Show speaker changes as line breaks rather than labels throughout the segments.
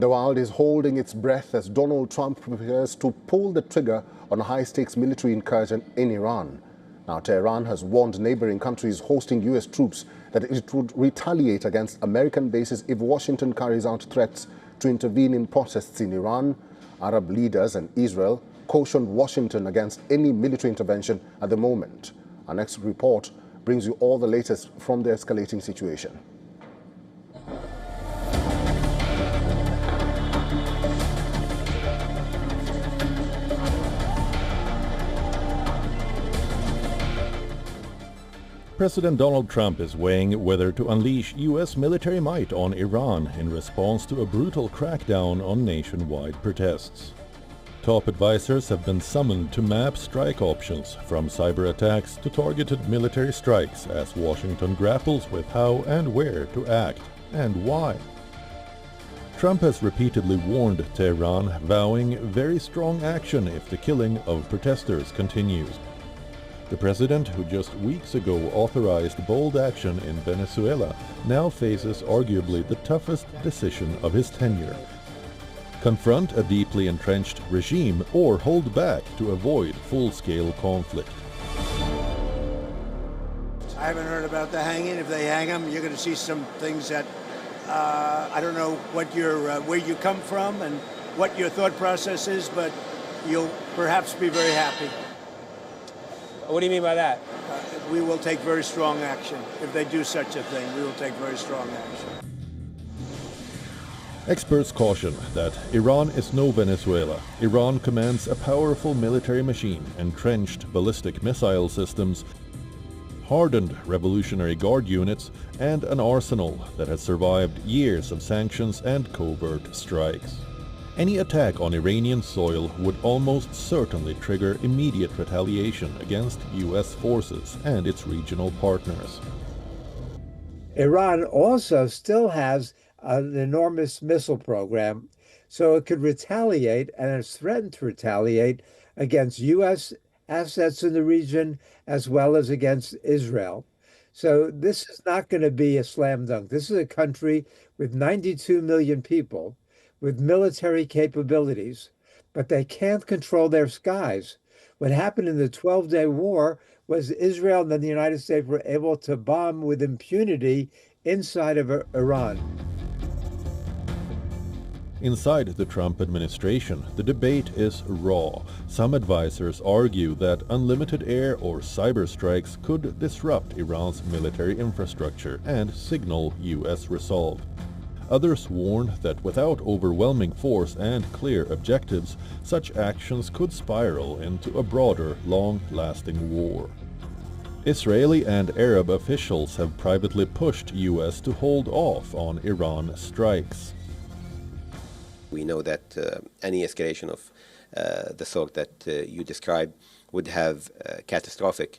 The world is holding its breath as Donald Trump prepares to pull the trigger on a high-stakes military incursion in Iran. Now, Tehran has warned neighboring countries hosting U.S. troops that it would retaliate against American bases if Washington carries out threats to intervene in protests in Iran. Arab leaders and Israel cautioned Washington against any military intervention at the moment. Our next report brings you all the latest from the escalating situation.
President Donald Trump is weighing whether to unleash U.S. military might on Iran in response to a brutal crackdown on nationwide protests. Top advisors have been summoned to map strike options, from cyber attacks to targeted military strikes, as Washington grapples with how and where to act and why. Trump has repeatedly warned Tehran, vowing very strong action if the killing of protesters continues. The president, who just weeks ago authorized bold action in Venezuela, now faces arguably the toughest decision of his tenure: confront a deeply entrenched regime or hold back to avoid full-scale conflict.
I haven't heard about the hanging. If they hang him, you're going to see some things that I don't know what where you come from and what your thought process is, but you'll perhaps be very happy.
What do you mean by that?
We will take very strong action. If they do such a thing, we will take very strong action.
Experts caution that Iran is no Venezuela. Iran commands a powerful military machine, entrenched ballistic missile systems, hardened Revolutionary Guard units, and an arsenal that has survived years of sanctions and covert strikes. Any attack on Iranian soil would almost certainly trigger immediate retaliation against U.S. forces and its regional partners.
Iran also still has an enormous missile program, so it could retaliate and has threatened to retaliate against U.S. assets in the region as well as against Israel. So this is not going to be a slam dunk. This is a country with 92 million people with military capabilities, but they can't control their skies. What happened in the 12-day war was Israel and then the United States were able to bomb with impunity inside of Iran.
Inside the Trump administration, the debate is raw. Some advisors argue that unlimited air or cyber strikes could disrupt Iran's military infrastructure and signal U.S. resolve. Others warn that without overwhelming force and clear objectives, such actions could spiral into a broader, long-lasting war. Israeli and Arab officials have privately pushed U.S. to hold off on Iran strikes.
We know that any escalation of the sort that you described would have catastrophic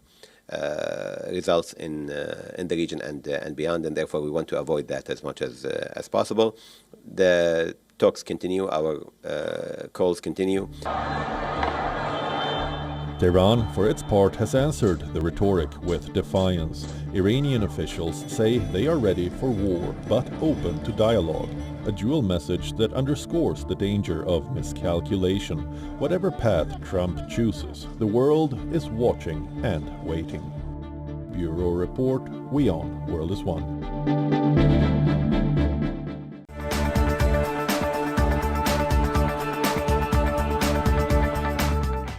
results in the region and beyond, and therefore we want to avoid that as much as possible. The talks continue, our calls continue.
Tehran, for its part, has answered the rhetoric with defiance. Iranian officials say they are ready for war, but open to dialogue. A dual message that underscores the danger of miscalculation. Whatever path Trump chooses, the world is watching and waiting. Bureau Report, WION World is One.